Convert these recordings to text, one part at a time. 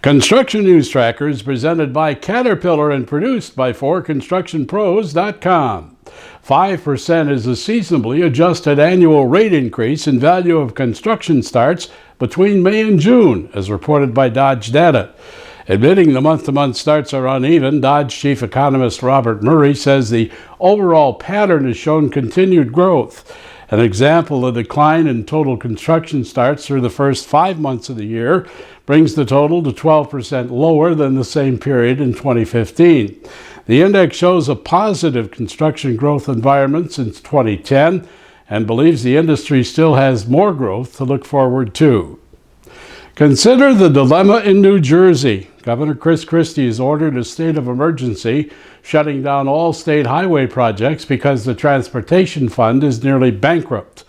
Construction News Tracker is presented by Caterpillar and produced by 4constructionpros.com. 5% is a seasonably adjusted annual rate increase in value of construction starts between May and June, as reported by Dodge Data. Admitting the month-to-month starts are uneven, Dodge chief economist Robert Murray says the overall pattern has shown continued growth. An example, of the decline in total construction starts through the first 5 months of the year brings the total to 12% lower than the same period in 2015. The index shows a positive construction growth environment since 2010 and believes the industry still has more growth to look forward to. Consider the dilemma in New Jersey. Governor Chris Christie has ordered a state of emergency, shutting down all state highway projects because the transportation fund is nearly bankrupt.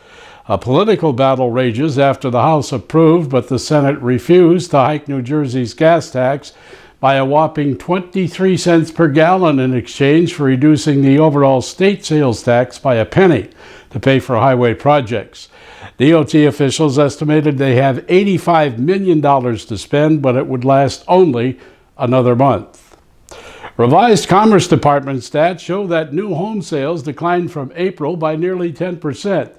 A political battle rages after the House approved, but the Senate refused to hike New Jersey's gas tax by a whopping 23 cents per gallon in exchange for reducing the overall state sales tax by a penny to pay for highway projects. DOT officials estimated they have $85 million to spend, but it would last only another month. Revised Commerce Department stats show that new home sales declined from April by nearly 10%.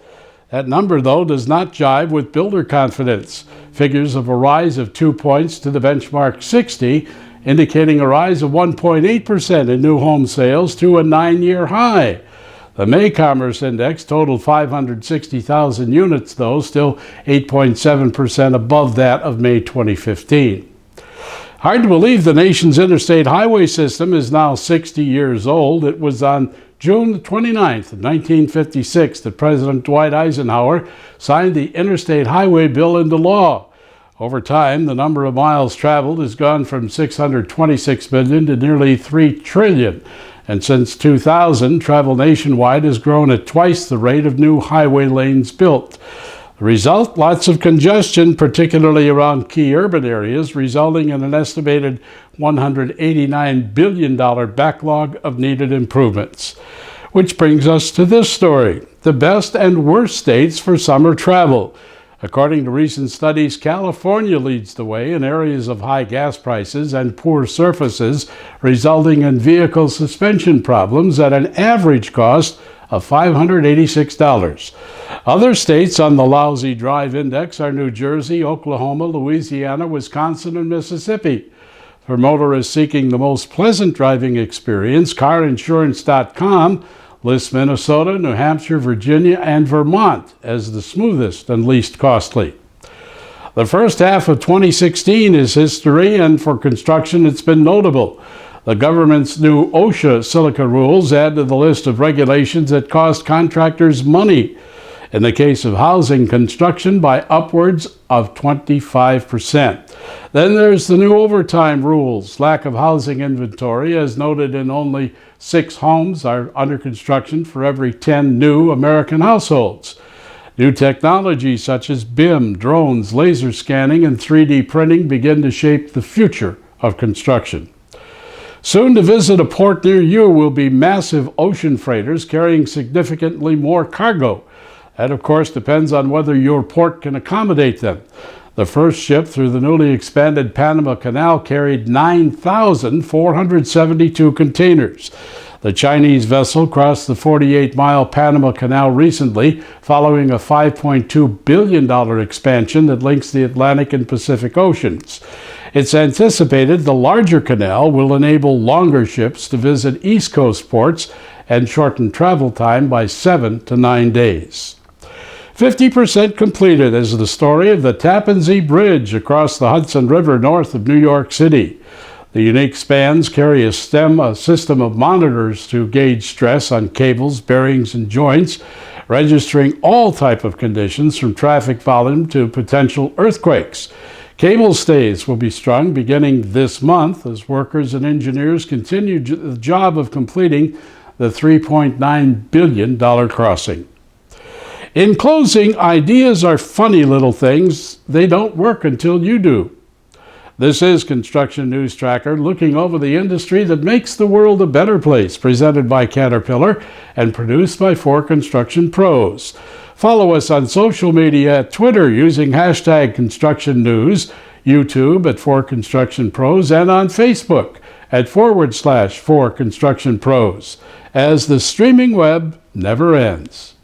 That number, though, does not jive with builder confidence. Figures of a rise of 2 points to the benchmark 60, indicating a rise of 1.8% in new home sales to a 9-year high. The May Commerce Index totaled 560,000 units, though, still 8.7% above that of May 2015. Hard to believe the nation's interstate highway system is now 60 years old. It was on June 29th, 1956, that President Dwight Eisenhower signed the Interstate Highway Bill into law. Over time, the number of miles traveled has gone from 626 million to nearly 3 trillion. And since 2000, travel nationwide has grown at twice the rate of new highway lanes built. The result, lots of congestion, particularly around key urban areas, resulting in an estimated $189 billion backlog of needed improvements. Which brings us to this story: the best and worst states for summer travel. According to recent studies, California leads the way in areas of high gas prices and poor surfaces, resulting in vehicle suspension problems at an average cost of $586. Other states on the Lousy Drive Index are New Jersey, Oklahoma, Louisiana, Wisconsin, and Mississippi. For motorists seeking the most pleasant driving experience, CarInsurance.com lists Minnesota, New Hampshire, Virginia, and Vermont as the smoothest and least costly. The first half of 2016 is history, and for construction it's been notable. The government's new OSHA silica rules add to the list of regulations that cost contractors money. In the case of housing construction, by upwards of 25%. Then there's the new overtime rules. Lack of housing inventory, as noted in only 6 homes are under construction for every 10 new American households. New technologies such as BIM, drones, laser scanning, and 3D printing begin to shape the future of construction. Soon to visit a port near you will be massive ocean freighters carrying significantly more cargo. That, of course, depends on whether your port can accommodate them. The first ship through the newly expanded Panama Canal carried 9,472 containers. The Chinese vessel crossed the 48-mile Panama Canal recently, following a $5.2 billion expansion that links the Atlantic and Pacific Oceans. It's anticipated the larger canal will enable longer ships to visit East Coast ports and shorten travel time by 7 to 9 days. 50% completed is the story of the Tappan Zee Bridge across the Hudson River north of New York City. The unique spans carry a system of monitors to gauge stress on cables, bearings, and joints, registering all type of conditions from traffic volume to potential earthquakes. Cable stays will be strung beginning this month as workers and engineers continue the job of completing the $3.9 billion crossing. In closing, ideas are funny little things. They don't work until you do. This is Construction News Tracker, looking over the industry that makes the world a better place, presented by Caterpillar and produced by 4Construction Pros. Follow us on social media at Twitter using #ConstructionNews. YouTube at 4Construction Pros, and on Facebook at /4Construction Pros, as the streaming web never ends.